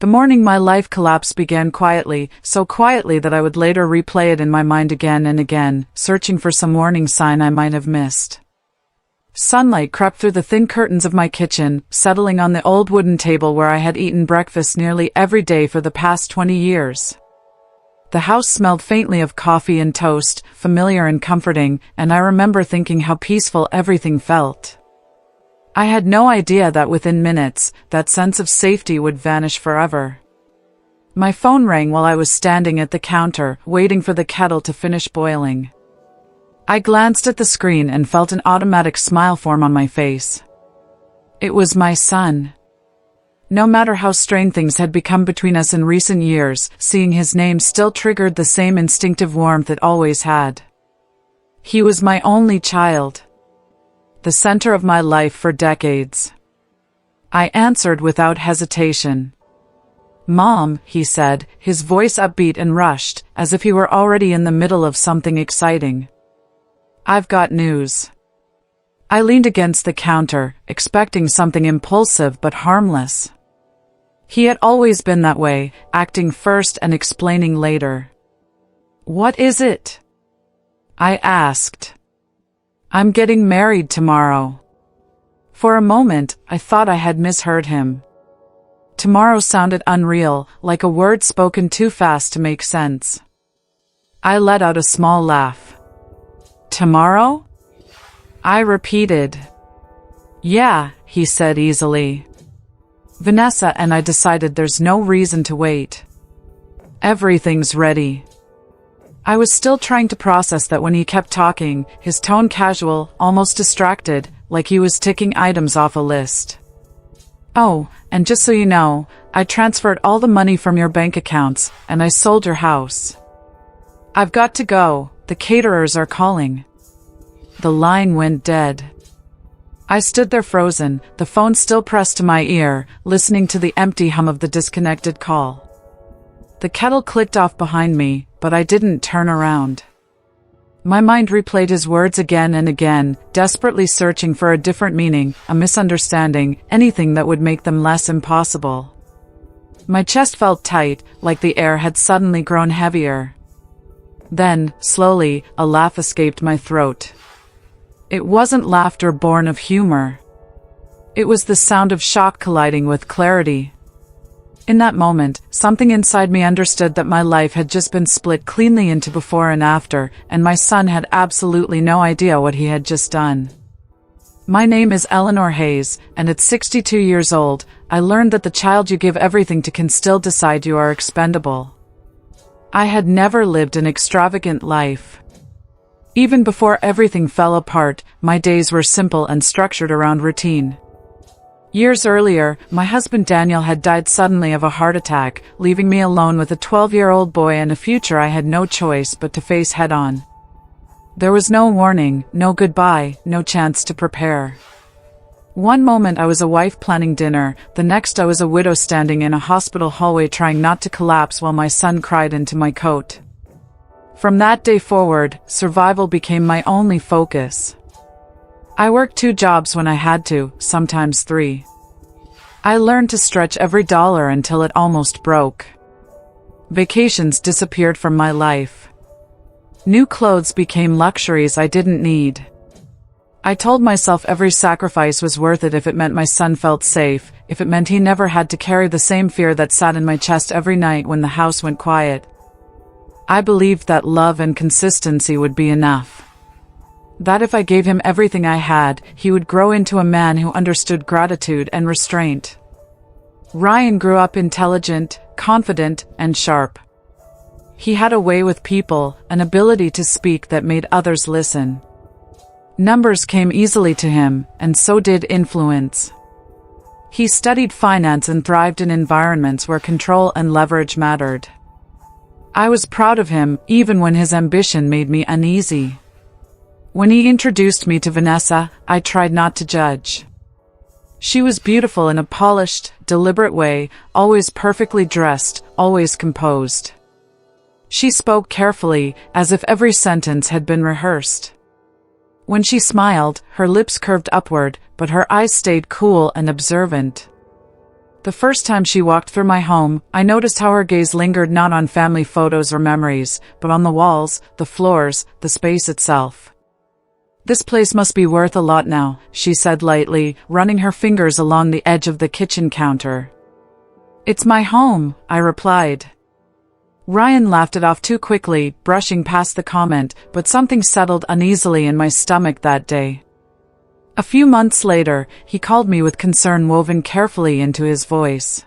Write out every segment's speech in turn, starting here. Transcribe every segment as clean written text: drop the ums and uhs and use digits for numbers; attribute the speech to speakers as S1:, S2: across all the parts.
S1: The morning my life collapse began quietly, so quietly that I would later replay it in my mind again and again, searching for some warning sign I might have missed. Sunlight crept through the thin curtains of my kitchen, settling on the old wooden table where I had eaten breakfast nearly every day for the past 20 years. The house smelled faintly of coffee and toast, familiar and comforting, and I remember thinking how peaceful everything felt. I had no idea that within minutes, that sense of safety would vanish forever. My phone rang while I was standing at the counter, waiting for the kettle to finish boiling. I glanced at the screen and felt an automatic smile form on my face. It was my son. No matter how strained things had become between us in recent years, seeing his name still triggered the same instinctive warmth it always had. He was my only child. The center of my life for decades. I answered without hesitation. "Mom," he said, his voice upbeat and rushed, as if he were already in the middle of something exciting. "I've got news." I leaned against the counter, expecting something impulsive but harmless. He had always been that way, acting first and explaining later. "What is it?" I asked. "I'm getting married tomorrow." For a moment, I thought I had misheard him. Tomorrow sounded unreal, like a word spoken too fast to make sense. I let out a small laugh. "Tomorrow?" I repeated. "Yeah," he said easily. "Vanessa and I decided there's no reason to wait. Everything's ready." I was still trying to process that when he kept talking, his tone casual, almost distracted, like he was ticking items off a list. "Oh, and just so you know, I transferred all the money from your bank accounts, and I sold your house. I've got to go, the caterers are calling." The line went dead. I stood there frozen, the phone still pressed to my ear, listening to the empty hum of the disconnected call. The kettle clicked off behind me, but I didn't turn around. My mind replayed his words again and again, desperately searching for a different meaning, a misunderstanding, anything that would make them less impossible. My chest felt tight, like the air had suddenly grown heavier. Then, slowly, a laugh escaped my throat. It wasn't laughter born of humor. It was the sound of shock colliding with clarity. In that moment, something inside me understood that my life had just been split cleanly into before and after, and my son had absolutely no idea what he had just done. My name is Eleanor Hayes, and at 62 years old, I learned that the child you give everything to can still decide you are expendable. I had never lived an extravagant life. Even before everything fell apart, my days were simple and structured around routine. Years earlier, my husband Daniel had died suddenly of a heart attack, leaving me alone with a 12-year-old boy and a future I had no choice but to face head-on. There was no warning, no goodbye, no chance to prepare. One moment I was a wife planning dinner, the next I was a widow standing in a hospital hallway trying not to collapse while my son cried into my coat. From that day forward, survival became my only focus. I worked 2 jobs when I had to, sometimes 3. I learned to stretch every dollar until it almost broke. Vacations disappeared from my life. New clothes became luxuries I didn't need. I told myself every sacrifice was worth it if it meant my son felt safe, if it meant he never had to carry the same fear that sat in my chest every night when the house went quiet. I believed that love and consistency would be enough. That if I gave him everything I had, he would grow into a man who understood gratitude and restraint. Ryan grew up intelligent, confident, and sharp. He had a way with people, an ability to speak that made others listen. Numbers came easily to him, and so did influence. He studied finance and thrived in environments where control and leverage mattered. I was proud of him, even when his ambition made me uneasy. When he introduced me to Vanessa, I tried not to judge. She was beautiful in a polished, deliberate way, always perfectly dressed, always composed. She spoke carefully, as if every sentence had been rehearsed. When she smiled, her lips curved upward, but her eyes stayed cool and observant. The first time she walked through my home, I noticed how her gaze lingered not on family photos or memories, but on the walls, the floors, the space itself. "This place must be worth a lot now," she said lightly, running her fingers along the edge of the kitchen counter. "It's my home," I replied. Ryan laughed it off too quickly, brushing past the comment, but something settled uneasily in my stomach that day. A few months later, he called me with concern woven carefully into his voice.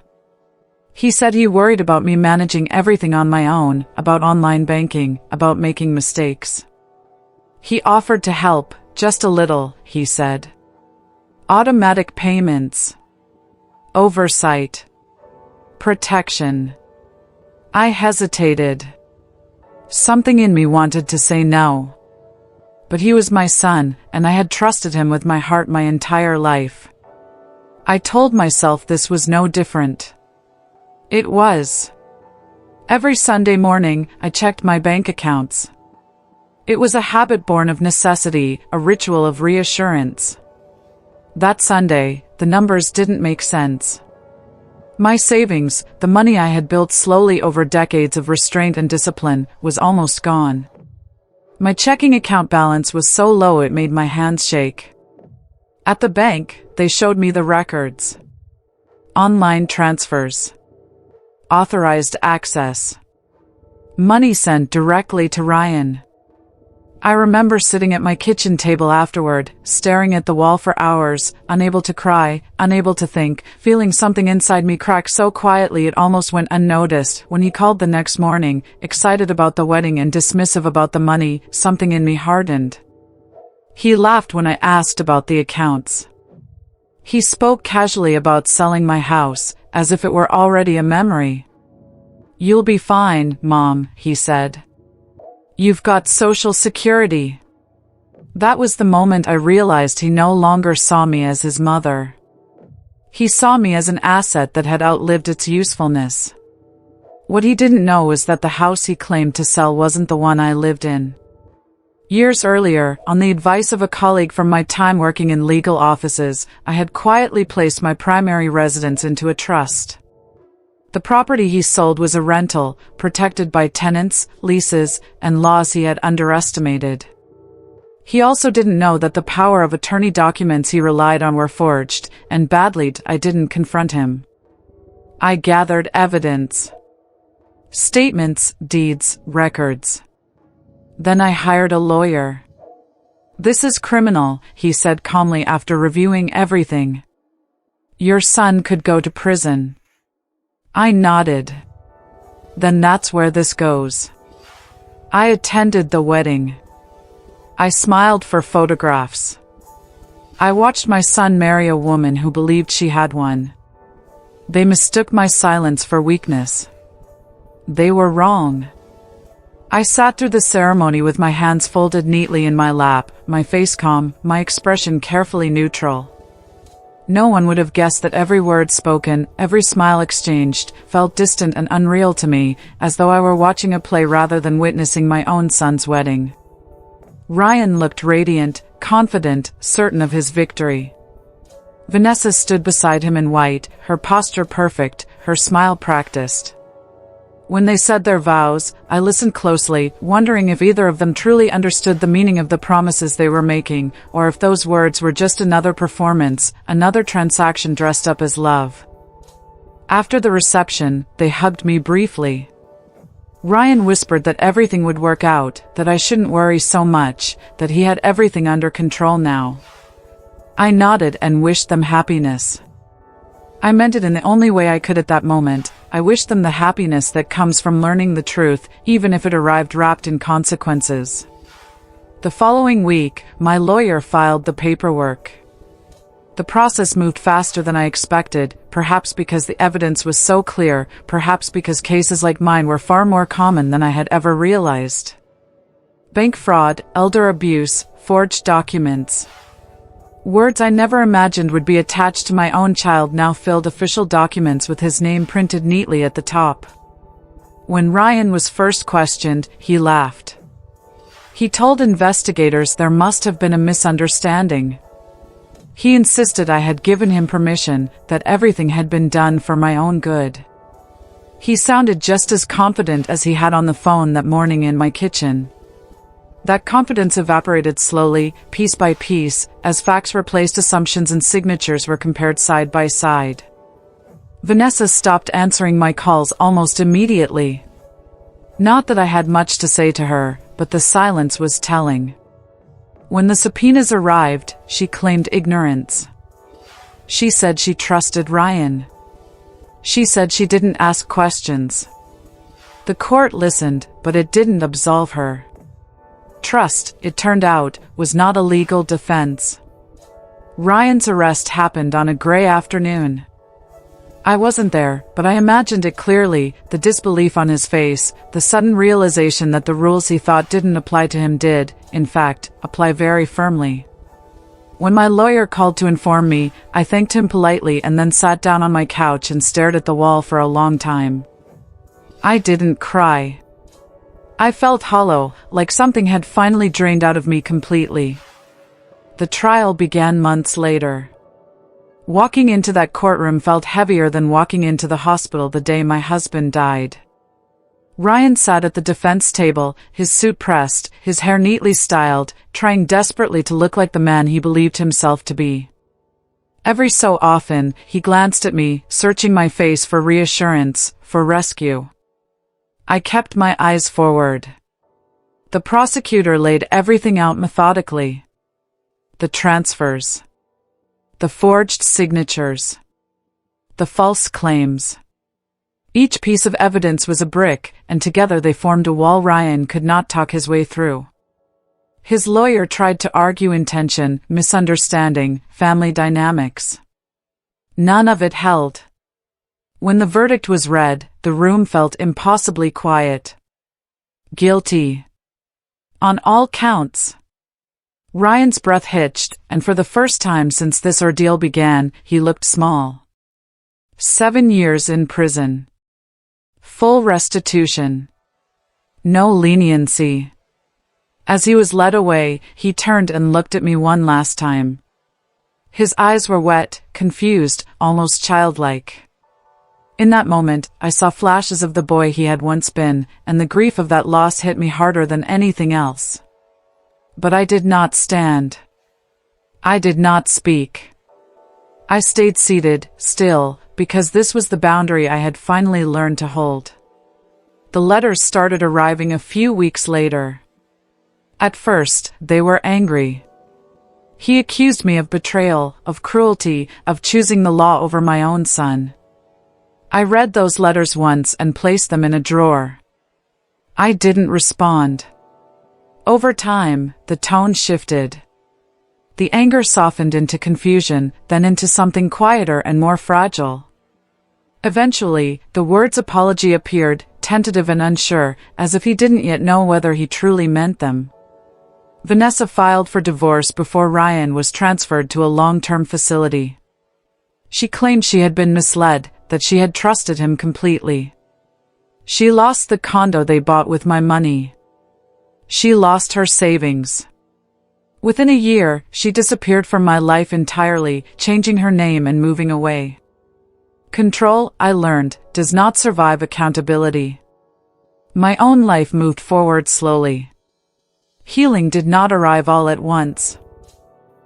S1: He said he worried about me managing everything on my own, about online banking, about making mistakes. He offered to help, just a little, he said. Automatic payments. Oversight. Protection. I hesitated. Something in me wanted to say no. But he was my son, and I had trusted him with my heart my entire life. I told myself this was no different. It was. Every Sunday morning, I checked my bank accounts. It was a habit born of necessity, a ritual of reassurance. That Sunday, the numbers didn't make sense. My savings, the money I had built slowly over decades of restraint and discipline, was almost gone. My checking account balance was so low it made my hands shake. At the bank, they showed me the records. Online transfers. Authorized access. Money sent directly to Ryan. I remember sitting at my kitchen table afterward, staring at the wall for hours, unable to cry, unable to think, feeling something inside me crack so quietly it almost went unnoticed. When he called the next morning, excited about the wedding and dismissive about the money, something in me hardened. He laughed when I asked about the accounts. He spoke casually about selling my house, as if it were already a memory. "You'll be fine, Mom," he said. "You've got Social Security." That was the moment I realized he no longer saw me as his mother. He saw me as an asset that had outlived its usefulness. What he didn't know was that the house he claimed to sell wasn't the one I lived in. Years earlier, on the advice of a colleague from my time working in legal offices, I had quietly placed my primary residence into a trust. The property he sold was a rental, protected by tenants, leases, and laws he had underestimated. He also didn't know that the power of attorney documents he relied on were forged, and badly I didn't confront him. I gathered evidence. Statements, deeds, records. Then I hired a lawyer. "This is criminal," he said calmly after reviewing everything. "Your son could go to prison." I nodded. "Then that's where this goes." I attended the wedding. I smiled for photographs. I watched my son marry a woman who believed she had one. They mistook my silence for weakness. They were wrong. I sat through the ceremony with my hands folded neatly in my lap, my face calm, my expression carefully neutral. No one would have guessed that every word spoken, every smile exchanged, felt distant and unreal to me, as though I were watching a play rather than witnessing my own son's wedding. Ryan looked radiant, confident, certain of his victory. Vanessa stood beside him in white, her posture perfect, her smile practiced. When they said their vows, I listened closely, wondering if either of them truly understood the meaning of the promises they were making, or if those words were just another performance, another transaction dressed up as love. After the reception, they hugged me briefly. Ryan whispered that everything would work out, that I shouldn't worry so much, that he had everything under control now. I nodded and wished them happiness. I meant it in the only way I could at that moment. I wished them the happiness that comes from learning the truth, even if it arrived wrapped in consequences. The following week, my lawyer filed the paperwork. The process moved faster than I expected, perhaps because the evidence was so clear, perhaps because cases like mine were far more common than I had ever realized. Bank fraud, elder abuse, forged documents. Words I never imagined would be attached to my own child now filled official documents with his name printed neatly at the top. When Ryan was first questioned, he laughed. He told investigators there must have been a misunderstanding. He insisted I had given him permission, that everything had been done for my own good. He sounded just as confident as he had on the phone that morning in my kitchen. That confidence evaporated slowly, piece by piece, as facts replaced assumptions and signatures were compared side by side. Vanessa stopped answering my calls almost immediately. Not that I had much to say to her, but the silence was telling. When the subpoenas arrived, she claimed ignorance. She said she trusted Ryan. She said she didn't ask questions. The court listened, but it didn't absolve her. Trust, it turned out, was not a legal defense. Ryan's arrest happened on a gray afternoon. I wasn't there, but I imagined it clearly, the disbelief on his face, the sudden realization that the rules he thought didn't apply to him did, in fact, apply very firmly. When my lawyer called to inform me, I thanked him politely and then sat down on my couch and stared at the wall for a long time. I didn't cry. I felt hollow, like something had finally drained out of me completely. The trial began months later. Walking into that courtroom felt heavier than walking into the hospital the day my husband died. Ryan sat at the defense table, his suit pressed, his hair neatly styled, trying desperately to look like the man he believed himself to be. Every so often, he glanced at me, searching my face for reassurance, for rescue. I kept my eyes forward. The prosecutor laid everything out methodically. The transfers. The forged signatures. The false claims. Each piece of evidence was a brick, and together they formed a wall Ryan could not talk his way through. His lawyer tried to argue intention, misunderstanding, family dynamics. None of it held. When the verdict was read, the room felt impossibly quiet. Guilty. On all counts. Ryan's breath hitched, and for the first time since this ordeal began, he looked small. 7 years in prison. Full restitution. No leniency. As he was led away, he turned and looked at me one last time. His eyes were wet, confused, almost childlike. In that moment, I saw flashes of the boy he had once been, and the grief of that loss hit me harder than anything else. But I did not stand. I did not speak. I stayed seated, still, because this was the boundary I had finally learned to hold. The letters started arriving a few weeks later. At first, they were angry. He accused me of betrayal, of cruelty, of choosing the law over my own son. I read those letters once and placed them in a drawer. I didn't respond. Over time, the tone shifted. The anger softened into confusion, then into something quieter and more fragile. Eventually, the words apology appeared, tentative and unsure, as if he didn't yet know whether he truly meant them. Vanessa filed for divorce before Ryan was transferred to a long-term facility. She claimed she had been misled, that she had trusted him completely. She lost the condo they bought with my money. She lost her savings. Within a year, she disappeared from my life entirely, changing her name and moving away. Control, I learned, does not survive accountability. My own life moved forward slowly. Healing did not arrive all at once.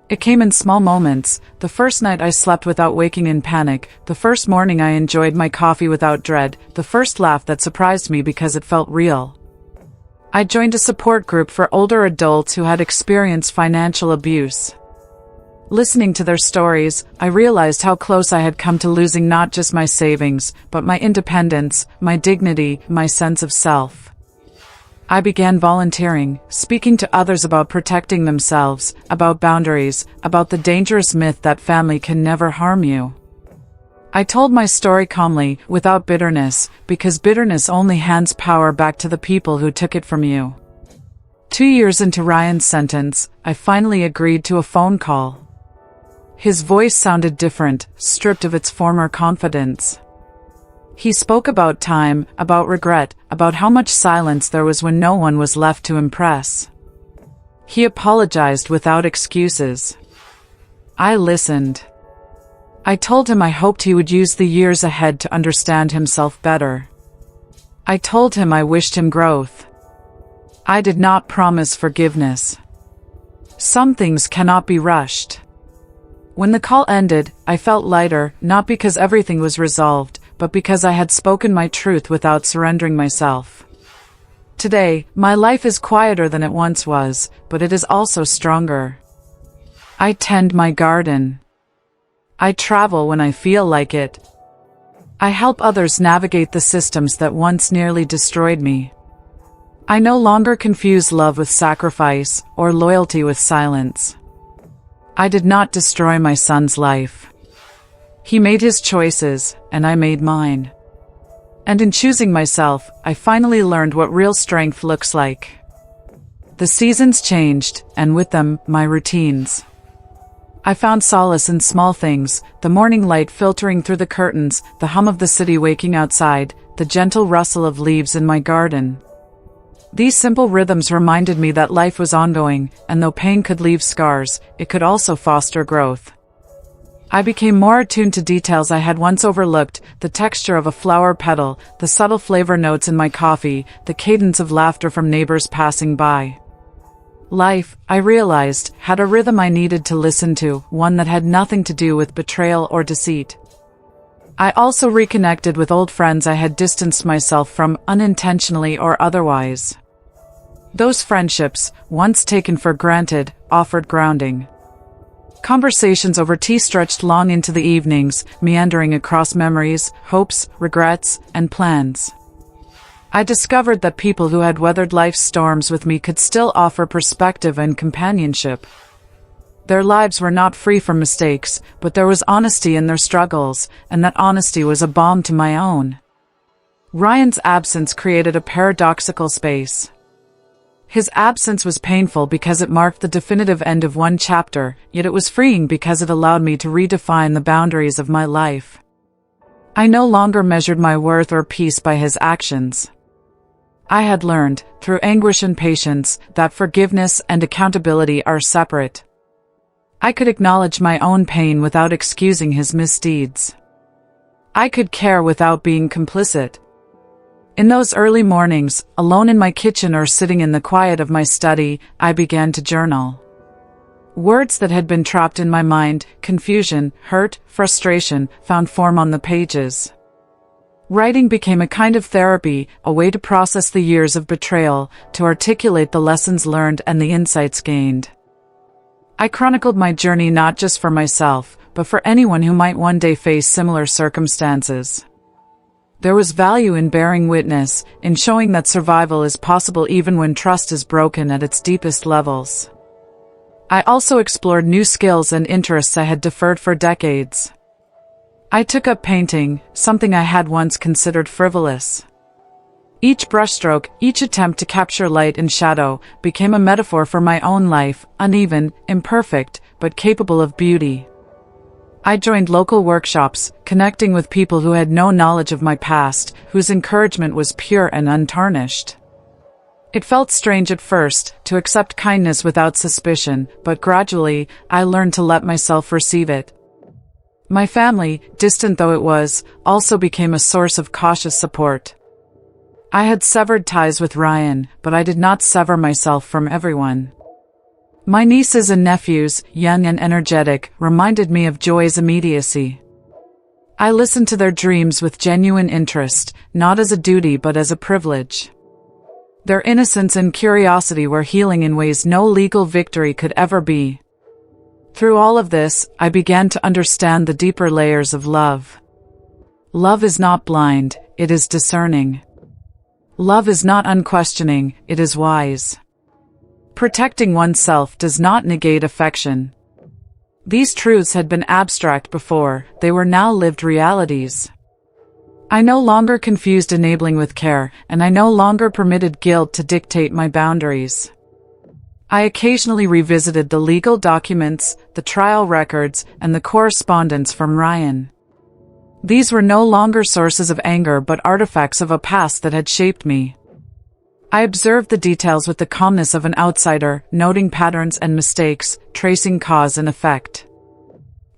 S1: It came in small moments. The first night I slept without waking in panic, the first morning I enjoyed my coffee without dread, the first laugh that surprised me because it felt real. I joined a support group for older adults who had experienced financial abuse. Listening to their stories, I realized how close I had come to losing not just my savings, but my independence, my dignity, my sense of self. I began volunteering, speaking to others about protecting themselves, about boundaries, about the dangerous myth that family can never harm you. I told my story calmly, without bitterness, because bitterness only hands power back to the people who took it from you. 2 years into Ryan's sentence, I finally agreed to a phone call. His voice sounded different, stripped of its former confidence. He spoke about time, about regret, about how much silence there was when no one was left to impress. He apologized without excuses. I listened. I told him I hoped he would use the years ahead to understand himself better. I told him I wished him growth. I did not promise forgiveness. Some things cannot be rushed. When the call ended, I felt lighter, not because everything was resolved, but because I had spoken my truth without surrendering myself. Today, my life is quieter than it once was, but it is also stronger. I tend my garden. I travel when I feel like it. I help others navigate the systems that once nearly destroyed me. I no longer confuse love with sacrifice, or loyalty with silence. I did not destroy my son's life. He made his choices, and I made mine. And in choosing myself, I finally learned what real strength looks like. The seasons changed, and with them, my routines. I found solace in small things, the morning light filtering through the curtains, the hum of the city waking outside, the gentle rustle of leaves in my garden. These simple rhythms reminded me that life was ongoing, and though pain could leave scars, it could also foster growth. I became more attuned to details I had once overlooked, the texture of a flower petal, the subtle flavor notes in my coffee, the cadence of laughter from neighbors passing by. Life, I realized, had a rhythm I needed to listen to, one that had nothing to do with betrayal or deceit. I also reconnected with old friends I had distanced myself from, unintentionally or otherwise. Those friendships, once taken for granted, offered grounding. Conversations over tea stretched long into the evenings, meandering across memories, hopes, regrets, and plans. I discovered that people who had weathered life's storms with me could still offer perspective and companionship. Their lives were not free from mistakes, but there was honesty in their struggles, and that honesty was a balm to my own. Ryan's absence created a paradoxical space. His absence was painful because it marked the definitive end of one chapter, yet it was freeing because it allowed me to redefine the boundaries of my life. I no longer measured my worth or peace by his actions. I had learned, through anguish and patience, that forgiveness and accountability are separate. I could acknowledge my own pain without excusing his misdeeds. I could care without being complicit. In those early mornings, alone in my kitchen or sitting in the quiet of my study, I began to journal. Words that had been trapped in my mind, confusion, hurt, frustration, found form on the pages. Writing became a kind of therapy, a way to process the years of betrayal, to articulate the lessons learned and the insights gained. I chronicled my journey not just for myself, but for anyone who might one day face similar circumstances. There was value in bearing witness, in showing that survival is possible even when trust is broken at its deepest levels. I also explored new skills and interests I had deferred for decades. I took up painting, something I had once considered frivolous. Each brushstroke, each attempt to capture light and shadow, became a metaphor for my own life, uneven, imperfect, but capable of beauty. I joined local workshops, connecting with people who had no knowledge of my past, whose encouragement was pure and untarnished. It felt strange at first, to accept kindness without suspicion, but gradually, I learned to let myself receive it. My family, distant though it was, also became a source of cautious support. I had severed ties with Ryan, but I did not sever myself from everyone. My nieces and nephews, young and energetic, reminded me of joy's immediacy. I listened to their dreams with genuine interest, not as a duty but as a privilege. Their innocence and curiosity were healing in ways no legal victory could ever be. Through all of this, I began to understand the deeper layers of love. Love is not blind, it is discerning. Love is not unquestioning, it is wise. Protecting oneself does not negate affection. These truths had been abstract before, they were now lived realities. I no longer confused enabling with care, and I no longer permitted guilt to dictate my boundaries. I occasionally revisited the legal documents, the trial records, and the correspondence from Ryan. These were no longer sources of anger but artifacts of a past that had shaped me. I observed the details with the calmness of an outsider, noting patterns and mistakes, tracing cause and effect.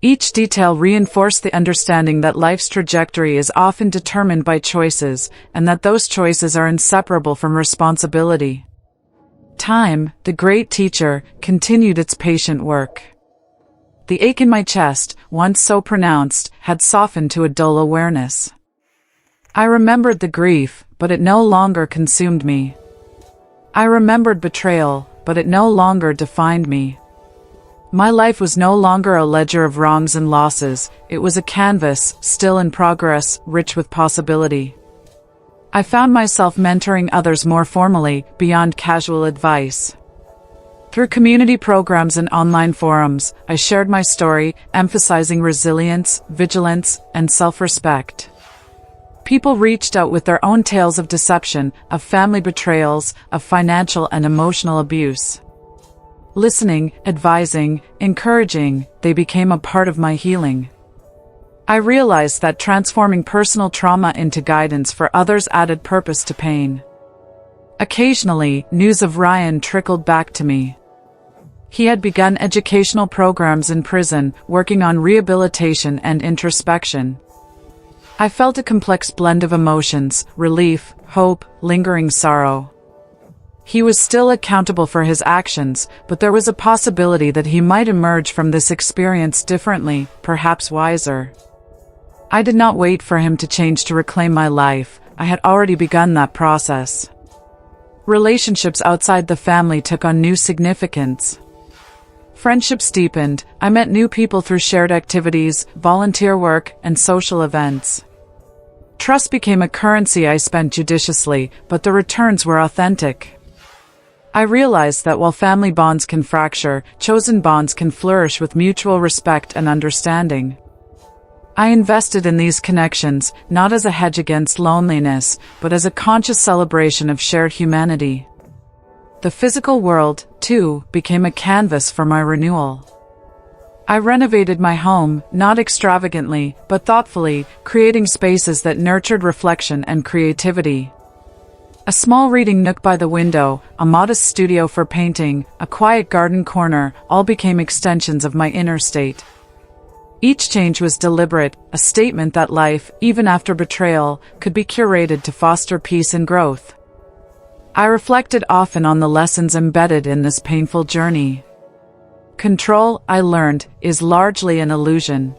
S1: Each detail reinforced the understanding that life's trajectory is often determined by choices, and that those choices are inseparable from responsibility. Time, the great teacher, continued its patient work. The ache in my chest, once so pronounced, had softened to a dull awareness. I remembered the grief, but it no longer consumed me. I remembered betrayal, but it no longer defined me. My life was no longer a ledger of wrongs and losses, it was a canvas, still in progress, rich with possibility. I found myself mentoring others more formally, beyond casual advice. Through community programs and online forums, I shared my story, emphasizing resilience, vigilance, and self-respect. People reached out with their own tales of deception, of family betrayals, of financial and emotional abuse. Listening, advising, encouraging, they became a part of my healing. I realized that transforming personal trauma into guidance for others added purpose to pain. Occasionally, news of Ryan trickled back to me. He had begun educational programs in prison, working on rehabilitation and introspection. I felt a complex blend of emotions, relief, hope, lingering sorrow. He was still accountable for his actions, but there was a possibility that he might emerge from this experience differently, perhaps wiser. I did not wait for him to change to reclaim my life. I had already begun that process. Relationships outside the family took on new significance. Friendships deepened. I met new people through shared activities, volunteer work, and social events. Trust became a currency I spent judiciously, but the returns were authentic. I realized that while family bonds can fracture, chosen bonds can flourish with mutual respect and understanding. I invested in these connections, not as a hedge against loneliness, but as a conscious celebration of shared humanity. The physical world, too, became a canvas for my renewal. I renovated my home, not extravagantly, but thoughtfully, creating spaces that nurtured reflection and creativity. A small reading nook by the window, a modest studio for painting, a quiet garden corner, all became extensions of my inner state. Each change was deliberate, a statement that life, even after betrayal, could be curated to foster peace and growth. I reflected often on the lessons embedded in this painful journey. Control, I learned, is largely an illusion.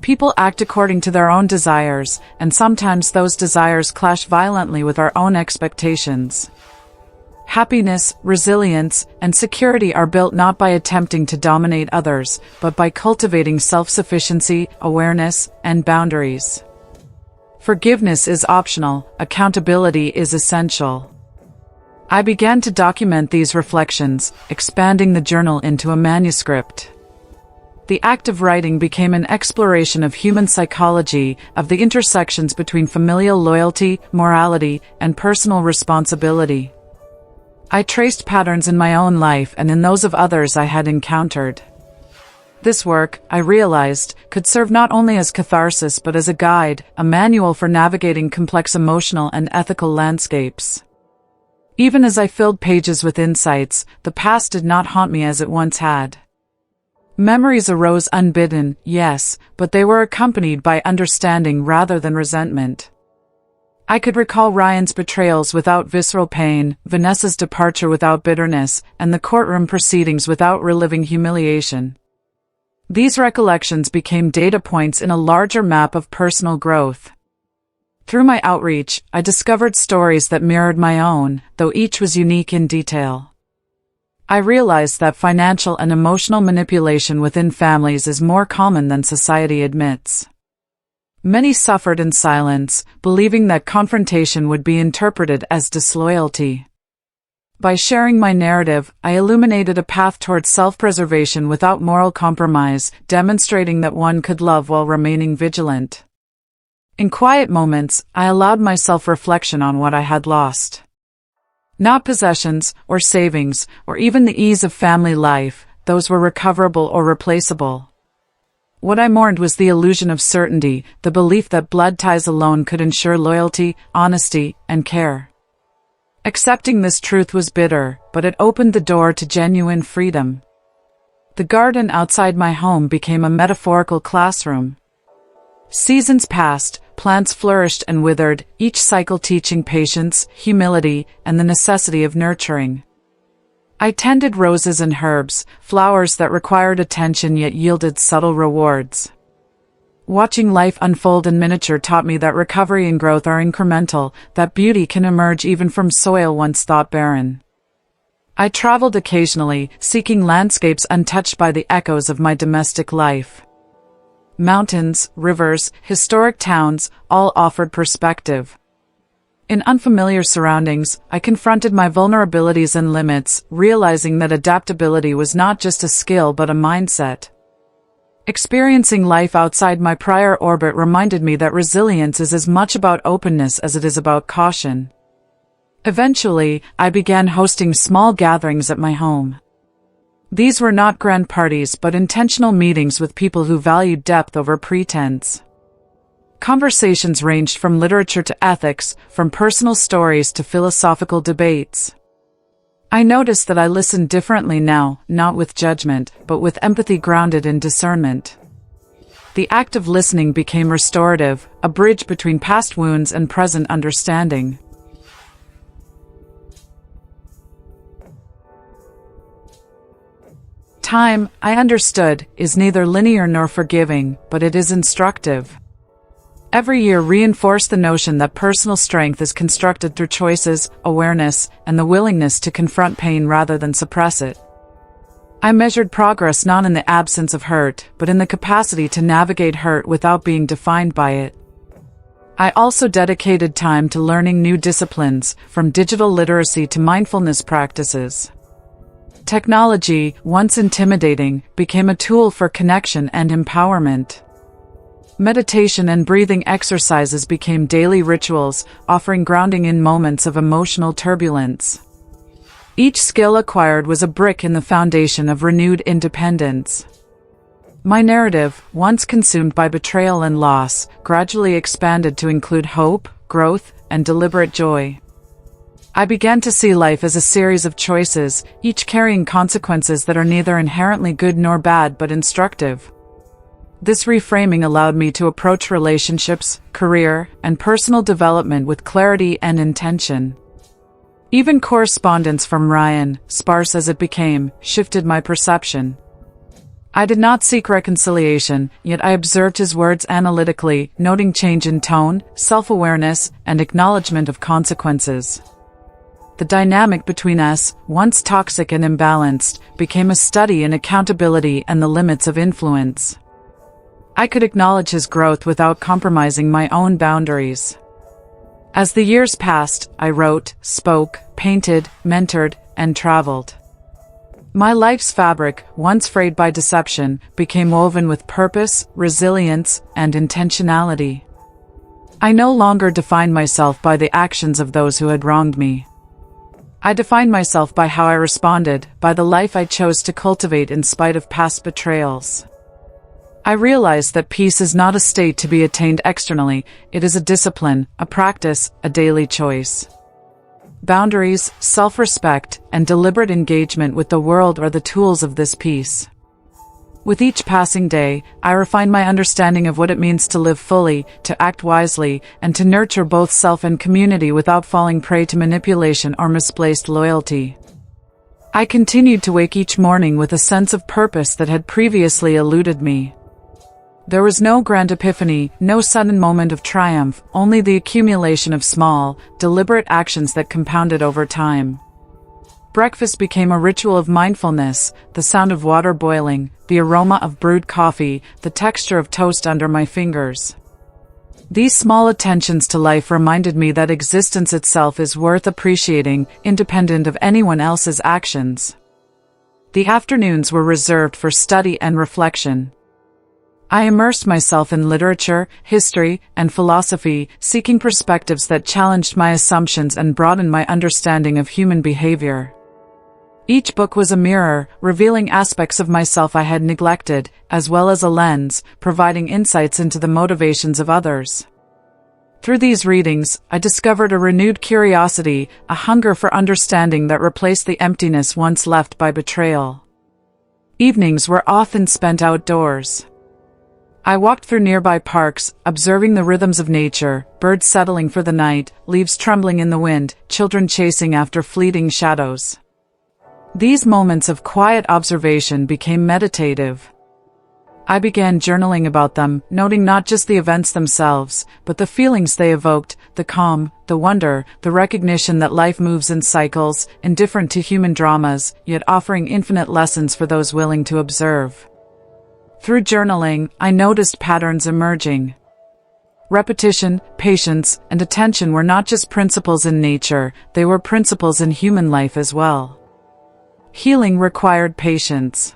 S1: People act according to their own desires, and sometimes those desires clash violently with our own expectations. Happiness, resilience, and security are built not by attempting to dominate others, but by cultivating self-sufficiency, awareness, and boundaries. Forgiveness is optional, accountability is essential. I began to document these reflections, expanding the journal into a manuscript. The act of writing became an exploration of human psychology, of the intersections between familial loyalty, morality, and personal responsibility. I traced patterns in my own life and in those of others I had encountered. This work, I realized, could serve not only as catharsis but as a guide, a manual for navigating complex emotional and ethical landscapes. Even as I filled pages with insights, the past did not haunt me as it once had. Memories arose unbidden, yes, but they were accompanied by understanding rather than resentment. I could recall Ryan's betrayals without visceral pain, Vanessa's departure without bitterness, and the courtroom proceedings without reliving humiliation. These recollections became data points in a larger map of personal growth. Through my outreach, I discovered stories that mirrored my own, though each was unique in detail. I realized that financial and emotional manipulation within families is more common than society admits. Many suffered in silence, believing that confrontation would be interpreted as disloyalty. By sharing my narrative, I illuminated a path towards self-preservation without moral compromise, demonstrating that one could love while remaining vigilant. In quiet moments, I allowed myself reflection on what I had lost. Not possessions, or savings, or even the ease of family life, those were recoverable or replaceable. What I mourned was the illusion of certainty, the belief that blood ties alone could ensure loyalty, honesty, and care. Accepting this truth was bitter, but it opened the door to genuine freedom. The garden outside my home became a metaphorical classroom. Seasons passed, plants flourished and withered, each cycle teaching patience, humility, and the necessity of nurturing. I tended roses and herbs, flowers that required attention yet yielded subtle rewards. Watching life unfold in miniature taught me that recovery and growth are incremental, that beauty can emerge even from soil once thought barren. I traveled occasionally, seeking landscapes untouched by the echoes of my domestic life. Mountains, rivers, historic towns, all offered perspective. In unfamiliar surroundings, I confronted my vulnerabilities and limits, realizing that adaptability was not just a skill but a mindset. Experiencing life outside my prior orbit reminded me that resilience is as much about openness as it is about caution. Eventually, I began hosting small gatherings at my home. These were not grand parties but intentional meetings with people who valued depth over pretense. Conversations ranged from literature to ethics, from personal stories to philosophical debates. I noticed that I listened differently now, not with judgment, but with empathy grounded in discernment. The act of listening became restorative, a bridge between past wounds and present understanding. Time, I understood, is neither linear nor forgiving, but it is instructive. Every year reinforced the notion that personal strength is constructed through choices, awareness, and the willingness to confront pain rather than suppress it. I measured progress not in the absence of hurt, but in the capacity to navigate hurt without being defined by it. I also dedicated time to learning new disciplines, from digital literacy to mindfulness practices. Technology, once intimidating, became a tool for connection and empowerment. Meditation and breathing exercises became daily rituals, offering grounding in moments of emotional turbulence. Each skill acquired was a brick in the foundation of renewed independence. My narrative, once consumed by betrayal and loss, gradually expanded to include hope, growth, and deliberate joy. I began to see life as a series of choices, each carrying consequences that are neither inherently good nor bad but instructive. This reframing allowed me to approach relationships, career, and personal development with clarity and intention. Even correspondence from Ryan, sparse as it became, shifted my perception. I did not seek reconciliation, yet I observed his words analytically, noting change in tone, self-awareness, and acknowledgement of consequences. The dynamic between us, once toxic and imbalanced, became a study in accountability and the limits of influence. I could acknowledge his growth without compromising my own boundaries. As the years passed, I wrote, spoke, painted, mentored, and traveled. My life's fabric, once frayed by deception, became woven with purpose, resilience, and intentionality. I no longer defined myself by the actions of those who had wronged me. I defined myself by how I responded, by the life I chose to cultivate in spite of past betrayals. I realized that peace is not a state to be attained externally, it is a discipline, a practice, a daily choice. Boundaries, self-respect, and deliberate engagement with the world are the tools of this peace. With each passing day, I refine my understanding of what it means to live fully, to act wisely, and to nurture both self and community without falling prey to manipulation or misplaced loyalty. I continued to wake each morning with a sense of purpose that had previously eluded me. There was no grand epiphany, no sudden moment of triumph, only the accumulation of small, deliberate actions that compounded over time. Breakfast became a ritual of mindfulness, the sound of water boiling, the aroma of brewed coffee, the texture of toast under my fingers. These small attentions to life reminded me that existence itself is worth appreciating, independent of anyone else's actions. The afternoons were reserved for study and reflection. I immersed myself in literature, history, and philosophy, seeking perspectives that challenged my assumptions and broadened my understanding of human behavior. Each book was a mirror, revealing aspects of myself I had neglected, as well as a lens, providing insights into the motivations of others. Through these readings, I discovered a renewed curiosity, a hunger for understanding that replaced the emptiness once left by betrayal. Evenings were often spent outdoors. I walked through nearby parks, observing the rhythms of nature, birds settling for the night, leaves trembling in the wind, children chasing after fleeting shadows. These moments of quiet observation became meditative. I began journaling about them, noting not just the events themselves, but the feelings they evoked, the calm, the wonder, the recognition that life moves in cycles, indifferent to human dramas, yet offering infinite lessons for those willing to observe. Through journaling, I noticed patterns emerging. Repetition, patience, and attention were not just principles in nature, they were principles in human life as well. Healing required patience.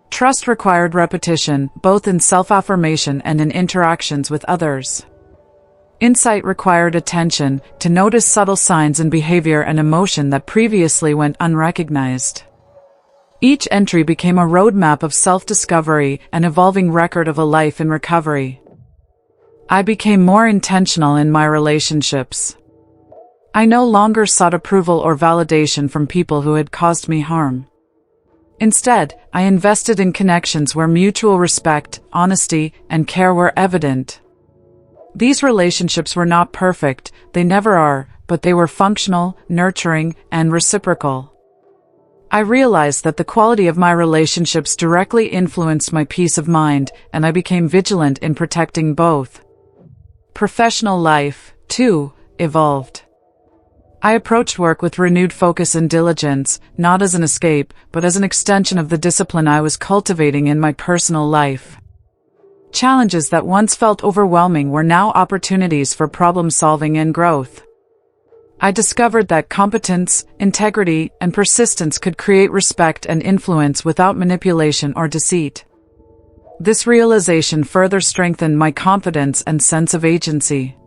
S1: Trust required repetition, both in self-affirmation and in interactions with others. Insight required attention, to notice subtle signs in behavior and emotion that previously went unrecognized. Each entry became a roadmap of self-discovery, an evolving record of a life in recovery. I became more intentional in my relationships. I no longer sought approval or validation from people who had caused me harm. Instead, I invested in connections where mutual respect, honesty, and care were evident. These relationships were not perfect, they never are, but they were functional, nurturing, and reciprocal. I realized that the quality of my relationships directly influenced my peace of mind, and I became vigilant in protecting both. Professional life, too, evolved. I approached work with renewed focus and diligence, not as an escape, but as an extension of the discipline I was cultivating in my personal life. Challenges that once felt overwhelming were now opportunities for problem-solving and growth. I discovered that competence, integrity, and persistence could create respect and influence without manipulation or deceit. This realization further strengthened my confidence and sense of agency.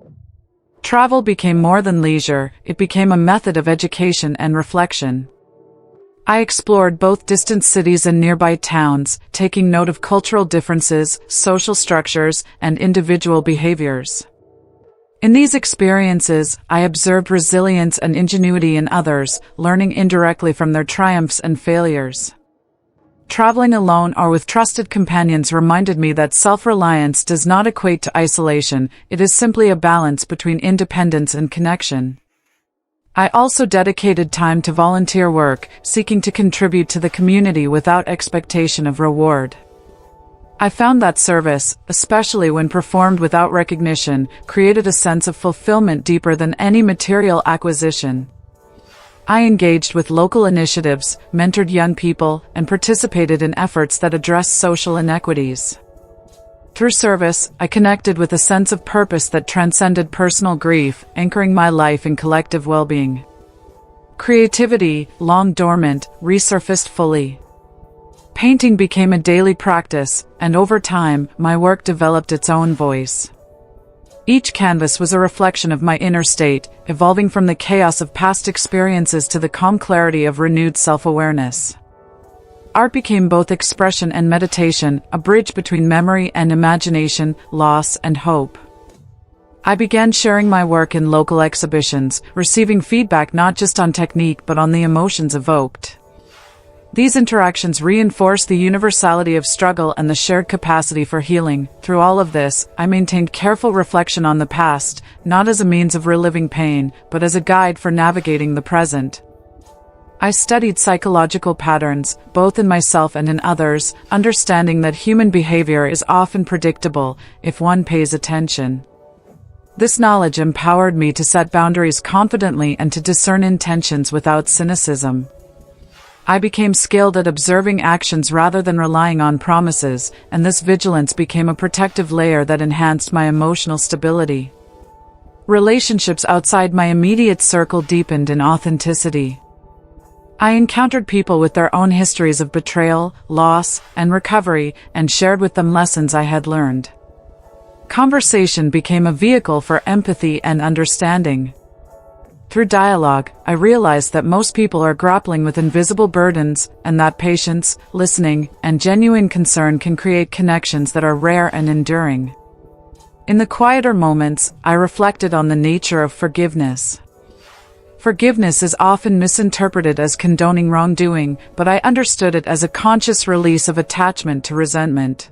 S1: Travel became more than leisure, it became a method of education and reflection. I explored both distant cities and nearby towns, taking note of cultural differences, social structures, and individual behaviors. In these experiences, I observed resilience and ingenuity in others, learning indirectly from their triumphs and failures. Traveling alone or with trusted companions reminded me that self-reliance does not equate to isolation, it is simply a balance between independence and connection. I also dedicated time to volunteer work, seeking to contribute to the community without expectation of reward. I found that service, especially when performed without recognition, created a sense of fulfillment deeper than any material acquisition. I engaged with local initiatives, mentored young people, and participated in efforts that addressed social inequities. Through service, I connected with a sense of purpose that transcended personal grief, anchoring my life in collective well-being. Creativity, long dormant, resurfaced fully. Painting became a daily practice, and over time, my work developed its own voice. Each canvas was a reflection of my inner state, evolving from the chaos of past experiences to the calm clarity of renewed self-awareness. Art became both expression and meditation, a bridge between memory and imagination, loss and hope. I began sharing my work in local exhibitions, receiving feedback not just on technique but on the emotions evoked. These interactions reinforce the universality of struggle and the shared capacity for healing. Through all of this, I maintained careful reflection on the past, not as a means of reliving pain, but as a guide for navigating the present. I studied psychological patterns, both in myself and in others, understanding that human behavior is often predictable, if one pays attention. This knowledge empowered me to set boundaries confidently and to discern intentions without cynicism. I became skilled at observing actions rather than relying on promises, and this vigilance became a protective layer that enhanced my emotional stability. Relationships outside my immediate circle deepened in authenticity. I encountered people with their own histories of betrayal, loss, and recovery, and shared with them lessons I had learned. Conversation became a vehicle for empathy and understanding. Through dialogue, I realized that most people are grappling with invisible burdens, and that patience, listening, and genuine concern can create connections that are rare and enduring. In the quieter moments, I reflected on the nature of forgiveness. Forgiveness is often misinterpreted as condoning wrongdoing, but I understood it as a conscious release of attachment to resentment.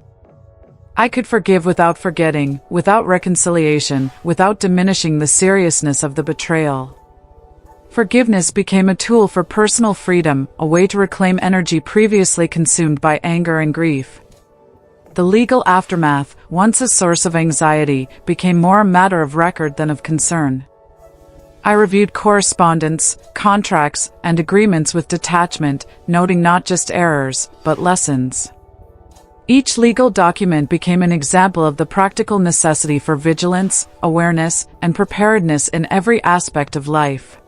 S1: I could forgive without forgetting, without reconciliation, without diminishing the seriousness of the betrayal. Forgiveness became a tool for personal freedom, a way to reclaim energy previously consumed by anger and grief. The legal aftermath, once a source of anxiety, became more a matter of record than of concern. I reviewed correspondence, contracts, and agreements with detachment, noting not just errors, but lessons. Each legal document became an example of the practical necessity for vigilance, awareness, and preparedness in every aspect of life.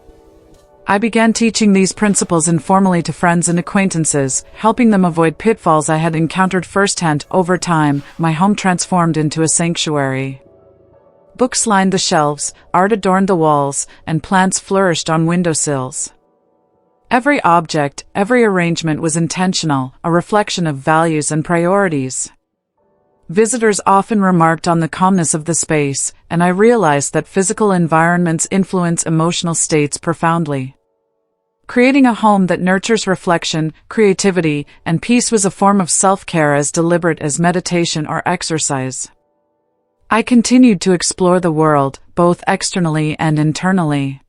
S1: I began teaching these principles informally to friends and acquaintances, helping them avoid pitfalls I had encountered firsthand. Over time, my home transformed into a sanctuary. Books lined the shelves, art adorned the walls, and plants flourished on windowsills. Every object, every arrangement was intentional, a reflection of values and priorities. Visitors often remarked on the calmness of the space, and I realized that physical environments influence emotional states profoundly. Creating a home that nurtures reflection, creativity, and peace was a form of self-care as deliberate as meditation or exercise. I continued to explore the world, both externally and internally.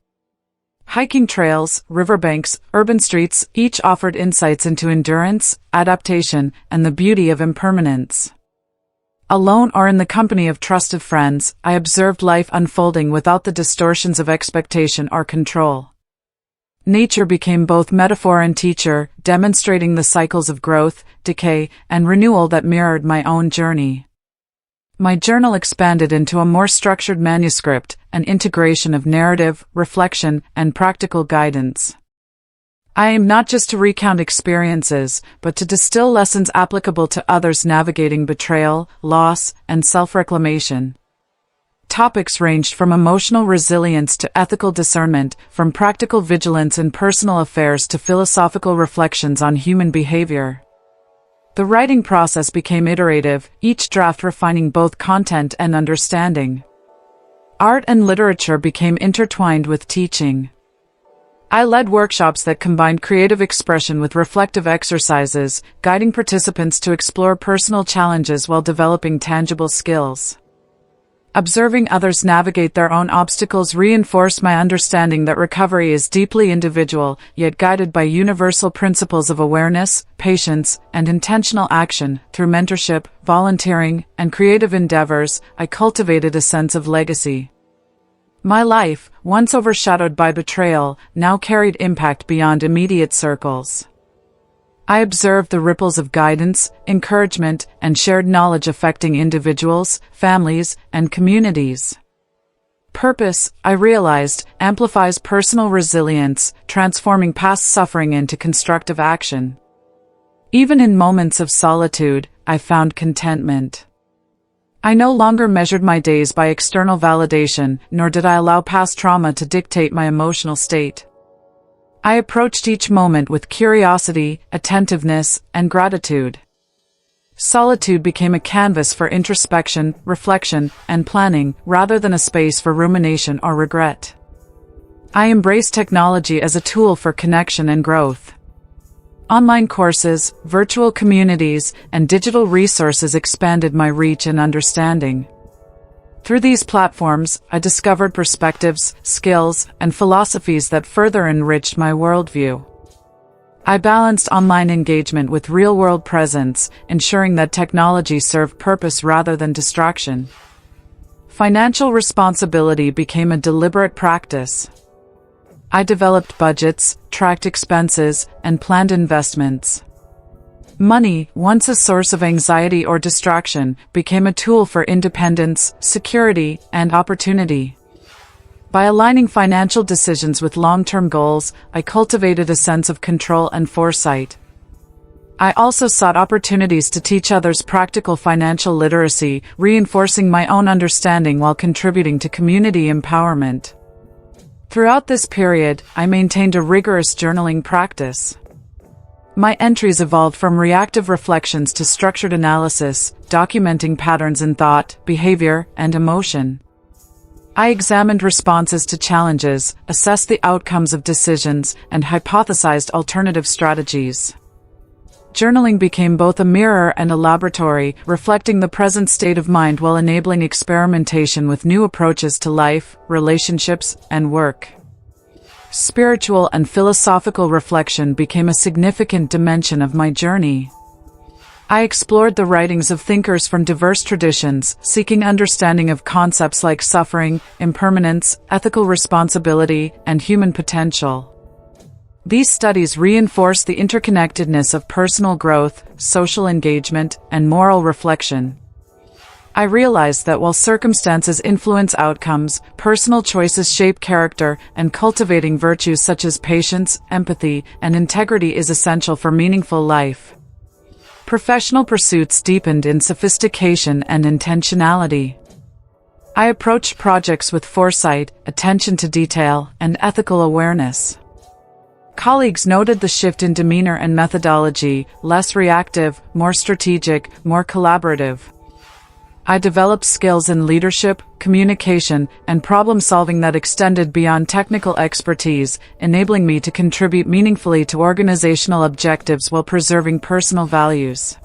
S1: Hiking trails, riverbanks, urban streets, each offered insights into endurance, adaptation, and the beauty of impermanence. Alone or in the company of trusted friends, I observed life unfolding without the distortions of expectation or control. Nature became both metaphor and teacher, demonstrating the cycles of growth, decay, and renewal that mirrored my own journey. My journal expanded into a more structured manuscript, an integration of narrative, reflection, and practical guidance. I aim not just to recount experiences, but to distill lessons applicable to others navigating betrayal, loss, and self-reclamation. Topics ranged from emotional resilience to ethical discernment, from practical vigilance in personal affairs to philosophical reflections on human behavior. The writing process became iterative, each draft refining both content and understanding. Art and literature became intertwined with teaching. I led workshops that combined creative expression with reflective exercises, guiding participants to explore personal challenges while developing tangible skills. Observing others navigate their own obstacles reinforced my understanding that recovery is deeply individual, yet guided by universal principles of awareness, patience, and intentional action. Through mentorship, volunteering, and creative endeavors, I cultivated a sense of legacy. My life, once overshadowed by betrayal, now carried impact beyond immediate circles. I observed the ripples of guidance, encouragement, and shared knowledge affecting individuals, families, and communities. Purpose, I realized, amplifies personal resilience, transforming past suffering into constructive action. Even in moments of solitude, I found contentment. I no longer measured my days by external validation, nor did I allow past trauma to dictate my emotional state. I approached each moment with curiosity, attentiveness, and gratitude. Solitude became a canvas for introspection, reflection, and planning, rather than a space for rumination or regret. I embraced technology as a tool for connection and growth. Online courses, virtual communities, and digital resources expanded my reach and understanding. Through these platforms, I discovered perspectives, skills, and philosophies that further enriched my worldview. I balanced online engagement with real-world presence, ensuring that technology served purpose rather than distraction. Financial responsibility became a deliberate practice. I developed budgets, tracked expenses, and planned investments. Money, once a source of anxiety or distraction, became a tool for independence, security, and opportunity. By aligning financial decisions with long-term goals, I cultivated a sense of control and foresight. I also sought opportunities to teach others practical financial literacy, reinforcing my own understanding while contributing to community empowerment. Throughout this period, I maintained a rigorous journaling practice. My entries evolved from reactive reflections to structured analysis, documenting patterns in thought, behavior, and emotion. I examined responses to challenges, assessed the outcomes of decisions, and hypothesized alternative strategies. Journaling became both a mirror and a laboratory, reflecting the present state of mind while enabling experimentation with new approaches to life, relationships, and work. Spiritual and philosophical reflection became a significant dimension of my journey. I explored the writings of thinkers from diverse traditions, seeking understanding of concepts like suffering, impermanence, ethical responsibility, and human potential. These studies reinforced the interconnectedness of personal growth, social engagement, and moral reflection. I realized that while circumstances influence outcomes, personal choices shape character, and cultivating virtues such as patience, empathy, and integrity is essential for meaningful life. Professional pursuits deepened in sophistication and intentionality. I approached projects with foresight, attention to detail, and ethical awareness. Colleagues noted the shift in demeanor and methodology, less reactive, more strategic, more collaborative. I developed skills in leadership, communication, and problem-solving that extended beyond technical expertise, enabling me to contribute meaningfully to organizational objectives while preserving personal values.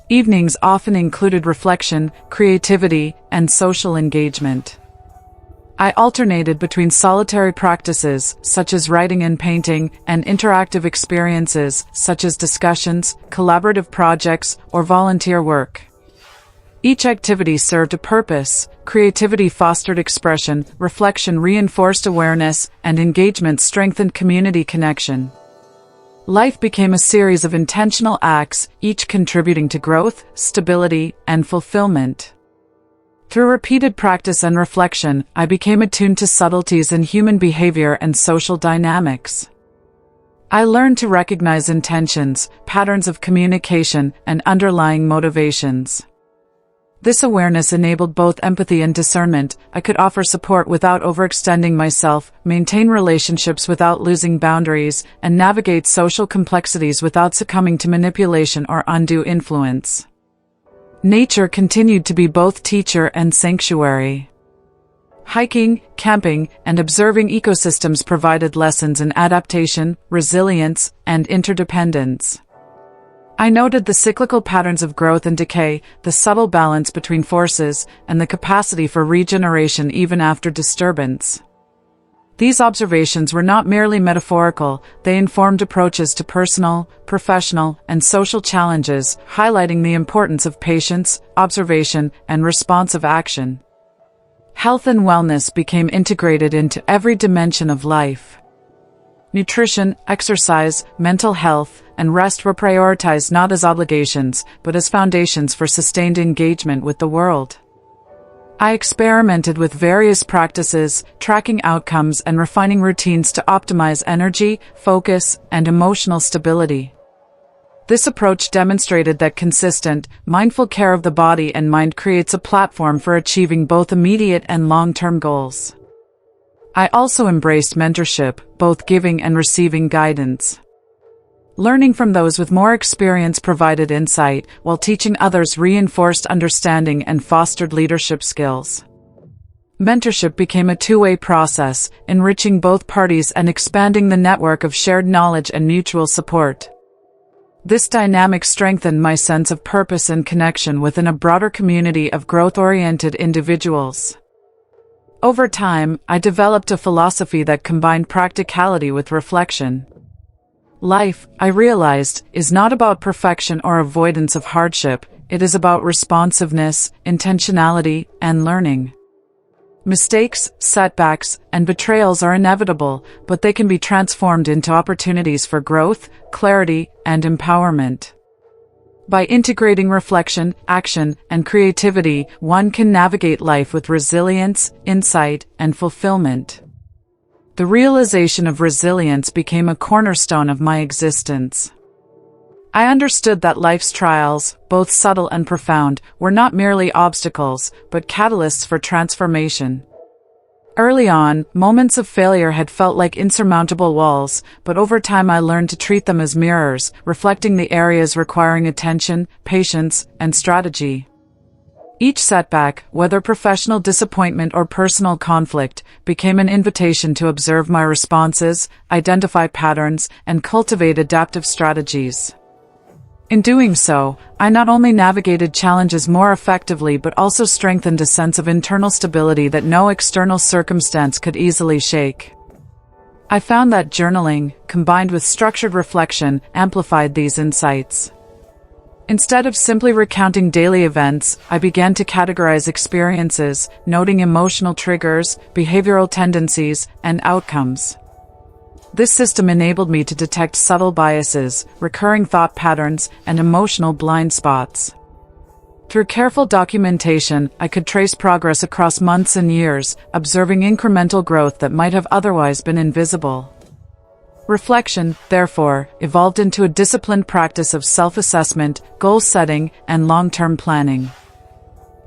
S1: Evenings often included reflection, creativity, and social engagement. I alternated between solitary practices, such as writing and painting, and interactive experiences, such as discussions, collaborative projects, or volunteer work. Each activity served a purpose. Creativity fostered expression, reflection reinforced awareness, and engagement strengthened community connection. Life became a series of intentional acts, each contributing to growth, stability, and fulfillment. Through repeated practice and reflection, I became attuned to subtleties in human behavior and social dynamics. I learned to recognize intentions, patterns of communication, and underlying motivations. This awareness enabled both empathy and discernment. I could offer support without overextending myself, maintain relationships without losing boundaries, and navigate social complexities without succumbing to manipulation or undue influence. Nature continued to be both teacher and sanctuary. Hiking, camping, and observing ecosystems provided lessons in adaptation, resilience, and interdependence. I noted the cyclical patterns of growth and decay, the subtle balance between forces, and the capacity for regeneration even after disturbance. These observations were not merely metaphorical, they informed approaches to personal, professional, and social challenges, highlighting the importance of patience, observation, and responsive action. Health and wellness became integrated into every dimension of life. Nutrition, exercise, mental health, and rest were prioritized not as obligations, but as foundations for sustained engagement with the world. I experimented with various practices, tracking outcomes and refining routines to optimize energy, focus, and emotional stability. This approach demonstrated that consistent, mindful care of the body and mind creates a platform for achieving both immediate and long-term goals. I also embraced mentorship, both giving and receiving guidance. Learning from those with more experience provided insight, while teaching others reinforced understanding and fostered leadership skills. Mentorship became a two-way process, enriching both parties and expanding the network of shared knowledge and mutual support. This dynamic strengthened my sense of purpose and connection within a broader community of growth-oriented individuals. Over time, I developed a philosophy that combined practicality with reflection. Life, I realized, is not about perfection or avoidance of hardship, it is about responsiveness, intentionality, and learning. Mistakes, setbacks, and betrayals are inevitable, but they can be transformed into opportunities for growth, clarity, and empowerment. By integrating reflection, action, and creativity, one can navigate life with resilience, insight, and fulfillment. The realization of resilience became a cornerstone of my existence. I understood that life's trials, both subtle and profound, were not merely obstacles, but catalysts for transformation. Early on, moments of failure had felt like insurmountable walls, but over time I learned to treat them as mirrors, reflecting the areas requiring attention, patience, and strategy. Each setback, whether professional disappointment or personal conflict, became an invitation to observe my responses, identify patterns, and cultivate adaptive strategies. In doing so, I not only navigated challenges more effectively but also strengthened a sense of internal stability that no external circumstance could easily shake. I found that journaling, combined with structured reflection, amplified these insights. Instead of simply recounting daily events, I began to categorize experiences, noting emotional triggers, behavioral tendencies, and outcomes. This system enabled me to detect subtle biases, recurring thought patterns, and emotional blind spots. Through careful documentation, I could trace progress across months and years, observing incremental growth that might have otherwise been invisible. Reflection, therefore, evolved into a disciplined practice of self-assessment, goal-setting, and long-term planning.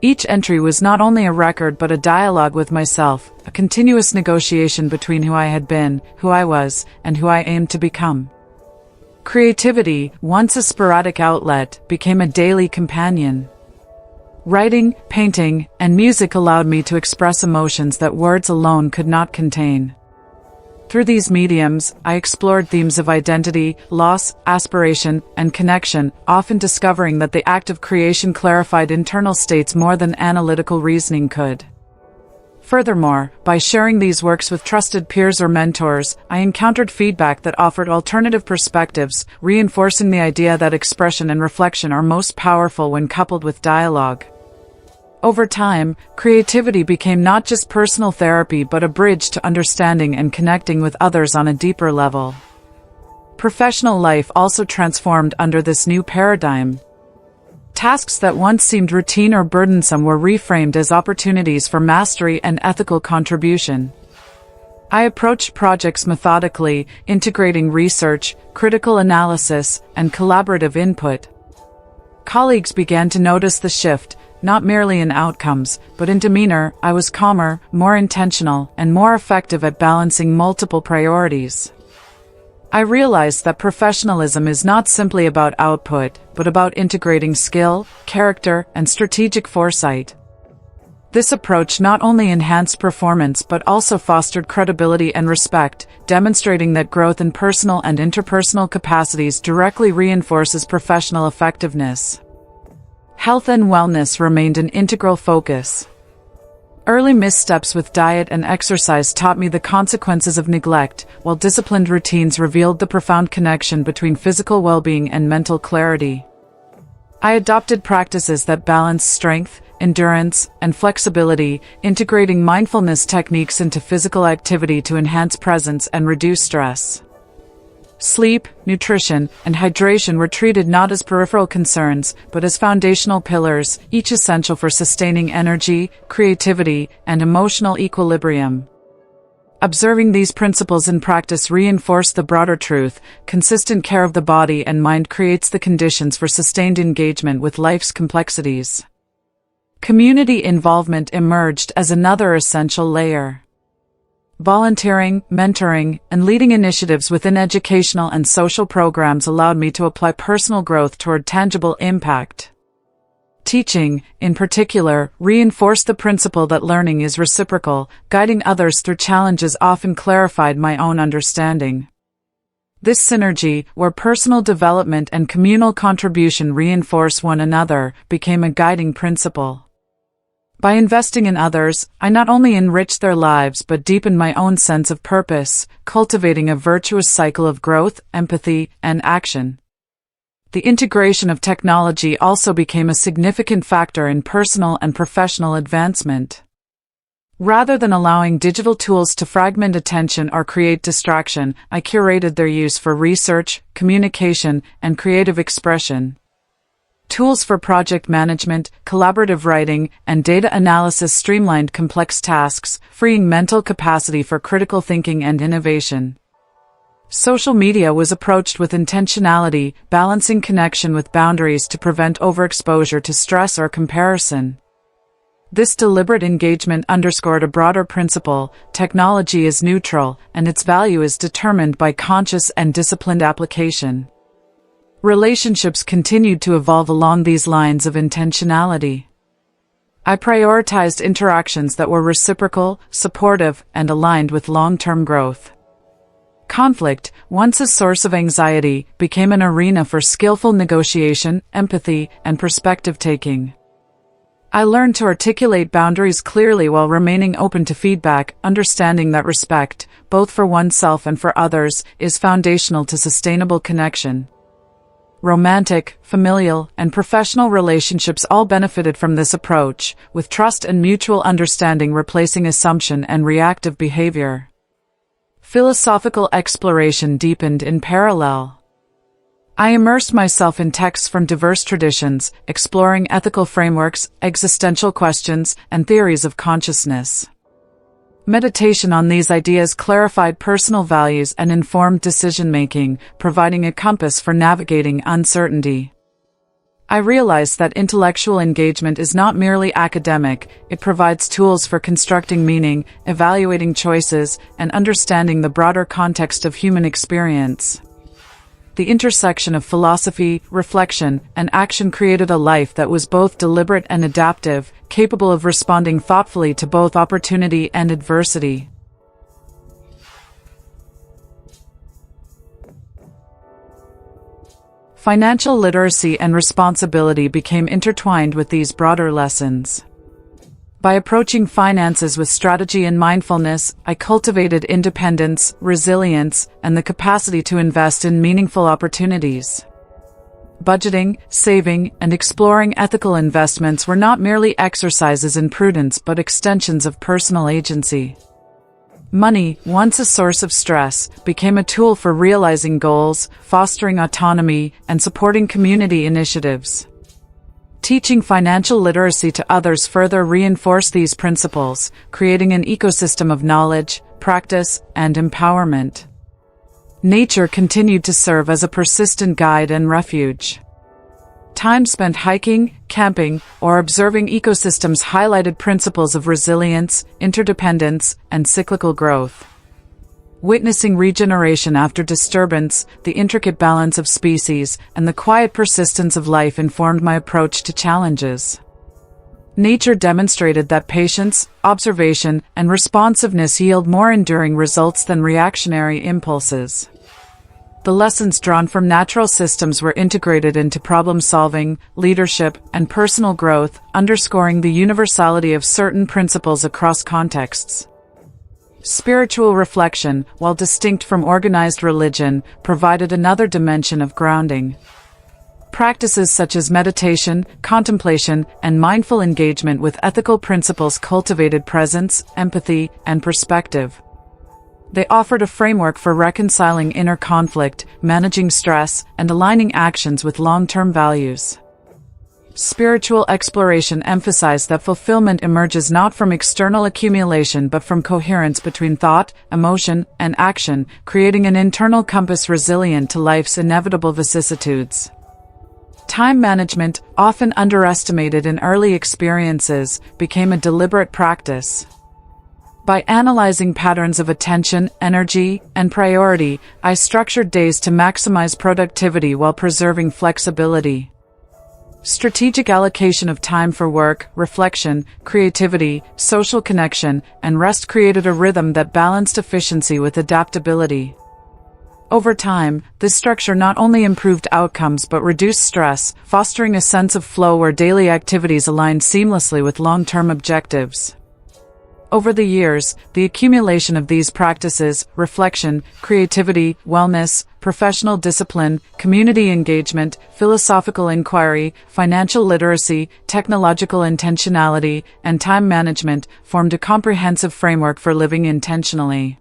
S1: Each entry was not only a record but a dialogue with myself, a continuous negotiation between who I had been, who I was, and who I aimed to become. Creativity, once a sporadic outlet, became a daily companion. Writing, painting, and music allowed me to express emotions that words alone could not contain. Through these mediums, I explored themes of identity, loss, aspiration, and connection, often discovering that the act of creation clarified internal states more than analytical reasoning could. Furthermore, by sharing these works with trusted peers or mentors, I encountered feedback that offered alternative perspectives, reinforcing the idea that expression and reflection are most powerful when coupled with dialogue. Over time, creativity became not just personal therapy but a bridge to understanding and connecting with others on a deeper level. Professional life also transformed under this new paradigm. Tasks that once seemed routine or burdensome were reframed as opportunities for mastery and ethical contribution. I approached projects methodically, integrating research, critical analysis, and collaborative input. Colleagues began to notice the shift, not merely in outcomes, but in demeanor. I was calmer, more intentional, and more effective at balancing multiple priorities. I realized that professionalism is not simply about output, but about integrating skill, character, and strategic foresight. This approach not only enhanced performance but also fostered credibility and respect, demonstrating that growth in personal and interpersonal capacities directly reinforces professional effectiveness. Health and wellness remained an integral focus. Early missteps with diet and exercise taught me the consequences of neglect, while disciplined routines revealed the profound connection between physical well-being and mental clarity. I adopted practices that balanced strength, endurance, and flexibility, integrating mindfulness techniques into physical activity to enhance presence and reduce stress. Sleep, nutrition, and hydration were treated not as peripheral concerns, but as foundational pillars, each essential for sustaining energy, creativity, and emotional equilibrium. Observing these principles in practice reinforced the broader truth: consistent care of the body and mind creates the conditions for sustained engagement with life's complexities. Community involvement emerged as another essential layer. Volunteering, mentoring, and leading initiatives within educational and social programs allowed me to apply personal growth toward tangible impact. Teaching, in particular, reinforced the principle that learning is reciprocal, guiding others through challenges often clarified my own understanding. This synergy, where personal development and communal contribution reinforce one another, became a guiding principle. By investing in others, I not only enriched their lives but deepened my own sense of purpose, cultivating a virtuous cycle of growth, empathy, and action. The integration of technology also became a significant factor in personal and professional advancement. Rather than allowing digital tools to fragment attention or create distraction, I curated their use for research, communication, and creative expression. Tools for project management, collaborative writing, and data analysis streamlined complex tasks, freeing mental capacity for critical thinking and innovation. Social media was approached with intentionality, balancing connection with boundaries to prevent overexposure to stress or comparison. This deliberate engagement underscored a broader principle: technology is neutral, and its value is determined by conscious and disciplined application. Relationships continued to evolve along these lines of intentionality. I prioritized interactions that were reciprocal, supportive, and aligned with long-term growth. Conflict, once a source of anxiety, became an arena for skillful negotiation, empathy, and perspective-taking. I learned to articulate boundaries clearly while remaining open to feedback, understanding that respect, both for oneself and for others, is foundational to sustainable connection. Romantic, familial, and professional relationships all benefited from this approach, with trust and mutual understanding replacing assumption and reactive behavior. Philosophical exploration deepened in parallel. I immersed myself in texts from diverse traditions, exploring ethical frameworks, existential questions, and theories of consciousness. Meditation on these ideas clarified personal values and informed decision-making, providing a compass for navigating uncertainty. I realized that intellectual engagement is not merely academic, it provides tools for constructing meaning, evaluating choices, and understanding the broader context of human experience. The intersection of philosophy, reflection, and action created a life that was both deliberate and adaptive, capable of responding thoughtfully to both opportunity and adversity. Financial literacy and responsibility became intertwined with these broader lessons. By approaching finances with strategy and mindfulness, I cultivated independence, resilience, and the capacity to invest in meaningful opportunities. Budgeting, saving, and exploring ethical investments were not merely exercises in prudence but extensions of personal agency. Money, once a source of stress, became a tool for realizing goals, fostering autonomy, and supporting community initiatives. Teaching financial literacy to others further reinforced these principles, creating an ecosystem of knowledge, practice, and empowerment. Nature continued to serve as a persistent guide and refuge. Time spent hiking, camping, or observing ecosystems highlighted principles of resilience, interdependence, and cyclical growth. Witnessing regeneration after disturbance, the intricate balance of species, and the quiet persistence of life informed my approach to challenges. Nature demonstrated that patience, observation, and responsiveness yield more enduring results than reactionary impulses. The lessons drawn from natural systems were integrated into problem-solving, leadership, and personal growth, underscoring the universality of certain principles across contexts. Spiritual reflection, while distinct from organized religion, provided another dimension of grounding. Practices such as meditation, contemplation, and mindful engagement with ethical principles cultivated presence, empathy, and perspective. They offered a framework for reconciling inner conflict, managing stress, and aligning actions with long-term values. Spiritual exploration emphasized that fulfillment emerges not from external accumulation but from coherence between thought, emotion, and action, creating an internal compass resilient to life's inevitable vicissitudes. Time management, often underestimated in early experiences, became a deliberate practice. By analyzing patterns of attention, energy, and priority, I structured days to maximize productivity while preserving flexibility. Strategic allocation of time for work, reflection, creativity, social connection, and rest created a rhythm that balanced efficiency with adaptability. Over time, this structure not only improved outcomes but reduced stress, fostering a sense of flow where daily activities aligned seamlessly with long-term objectives. Over the years, the accumulation of these practices, reflection, creativity, wellness, professional discipline, community engagement, philosophical inquiry, financial literacy, technological intentionality, and time management, formed a comprehensive framework for living intentionally.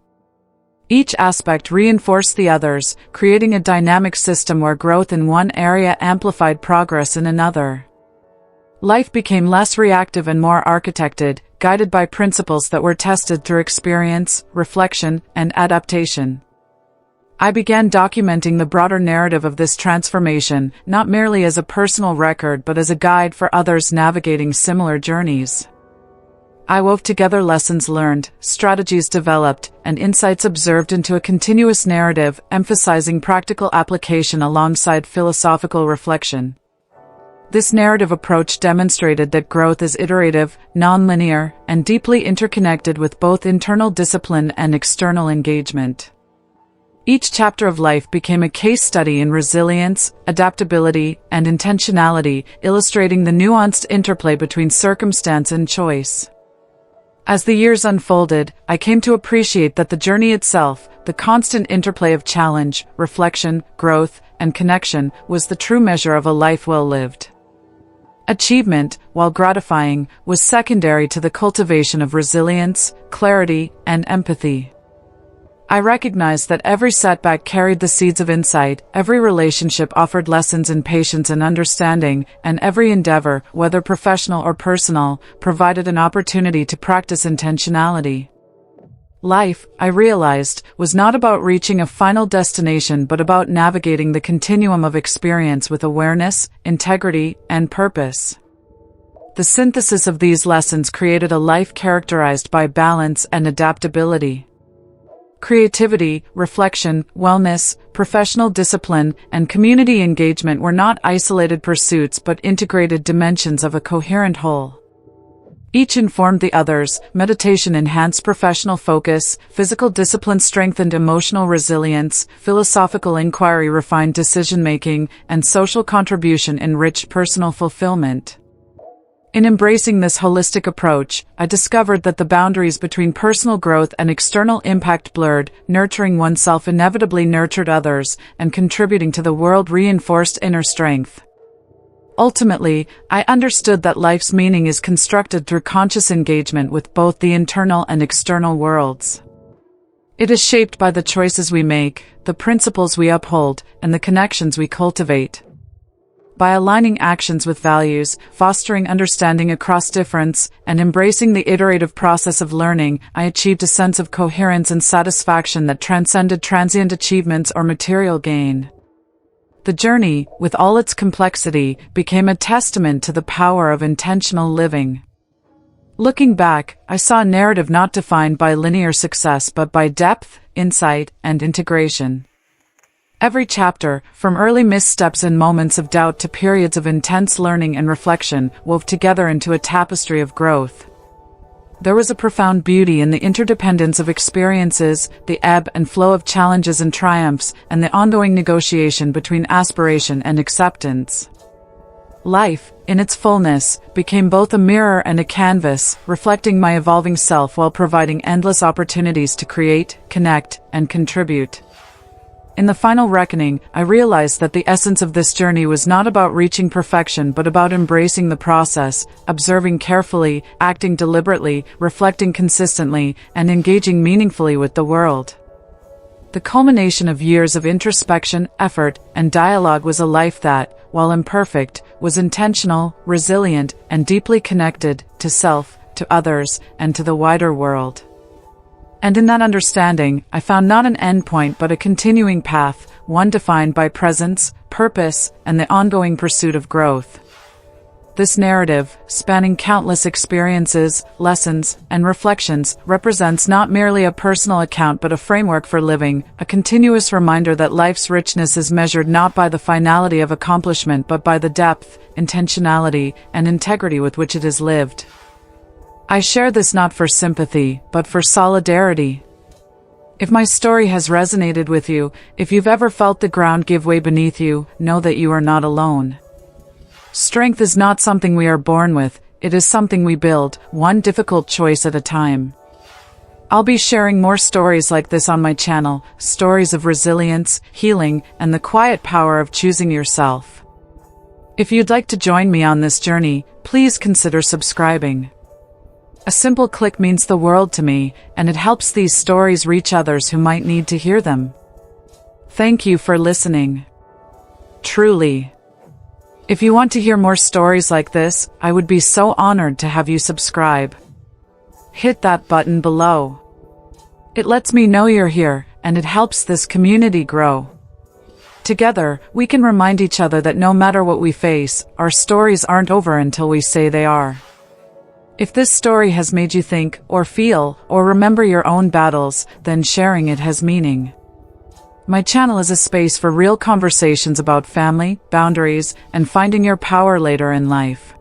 S1: Each aspect reinforced the others, creating a dynamic system where growth in one area amplified progress in another. Life became less reactive and more architected, guided by principles that were tested through experience, reflection, and adaptation. I began documenting the broader narrative of this transformation, not merely as a personal record but as a guide for others navigating similar journeys. I wove together lessons learned, strategies developed, and insights observed into a continuous narrative, emphasizing practical application alongside philosophical reflection. This narrative approach demonstrated that growth is iterative, nonlinear, and deeply interconnected with both internal discipline and external engagement. Each chapter of life became a case study in resilience, adaptability, and intentionality, illustrating the nuanced interplay between circumstance and choice. As the years unfolded, I came to appreciate that the journey itself, the constant interplay of challenge, reflection, growth, and connection, was the true measure of a life well lived. Achievement, while gratifying, was secondary to the cultivation of resilience, clarity, and empathy. I recognized that every setback carried the seeds of insight, every relationship offered lessons in patience and understanding, and every endeavor, whether professional or personal, provided an opportunity to practice intentionality. Life, I realized, was not about reaching a final destination but about navigating the continuum of experience with awareness, integrity, and purpose. The synthesis of these lessons created a life characterized by balance and adaptability. Creativity, reflection, wellness, professional discipline, and community engagement were not isolated pursuits but integrated dimensions of a coherent whole. Each informed the others. Meditation enhanced professional focus, physical discipline strengthened emotional resilience, philosophical inquiry refined decision-making, and social contribution enriched personal fulfillment. In embracing this holistic approach, I discovered that the boundaries between personal growth and external impact blurred. Nurturing oneself inevitably nurtured others, and contributing to the world reinforced inner strength. Ultimately, I understood that life's meaning is constructed through conscious engagement with both the internal and external worlds. It is shaped by the choices we make, the principles we uphold, and the connections we cultivate. By aligning actions with values, fostering understanding across difference, and embracing the iterative process of learning, I achieved a sense of coherence and satisfaction that transcended transient achievements or material gain. The journey, with all its complexity, became a testament to the power of intentional living. Looking back, I saw a narrative not defined by linear success but by depth, insight, and integration. Every chapter, from early missteps and moments of doubt to periods of intense learning and reflection, wove together into a tapestry of growth. There was a profound beauty in the interdependence of experiences, the ebb and flow of challenges and triumphs, and the ongoing negotiation between aspiration and acceptance. Life, in its fullness, became both a mirror and a canvas, reflecting my evolving self while providing endless opportunities to create, connect, and contribute. In the final reckoning, I realized that the essence of this journey was not about reaching perfection but about embracing the process, observing carefully, acting deliberately, reflecting consistently, and engaging meaningfully with the world. The culmination of years of introspection, effort, and dialogue was a life that, while imperfect, was intentional, resilient, and deeply connected to self, to others, and to the wider world. And in that understanding, I found not an endpoint but a continuing path, one defined by presence, purpose, and the ongoing pursuit of growth. This narrative, spanning countless experiences, lessons, and reflections, represents not merely a personal account but a framework for living, a continuous reminder that life's richness is measured not by the finality of accomplishment but by the depth, intentionality, and integrity with which it is lived. I share this not for sympathy, but for solidarity. If my story has resonated with you, if you've ever felt the ground give way beneath you, know that you are not alone. Strength is not something we are born with, it is something we build, one difficult choice at a time. I'll be sharing more stories like this on my channel, stories of resilience, healing, and the quiet power of choosing yourself. If you'd like to join me on this journey, please consider subscribing. A simple click means the world to me, and it helps these stories reach others who might need to hear them. Thank you for listening. Truly. If you want to hear more stories like this, I would be so honored to have you subscribe. Hit that button below. It lets me know you're here, and it helps this community grow. Together, we can remind each other that no matter what we face, our stories aren't over until we say they are. If this story has made you think, or feel, or remember your own battles, then sharing it has meaning. My channel is a space for real conversations about family, boundaries, and finding your power later in life.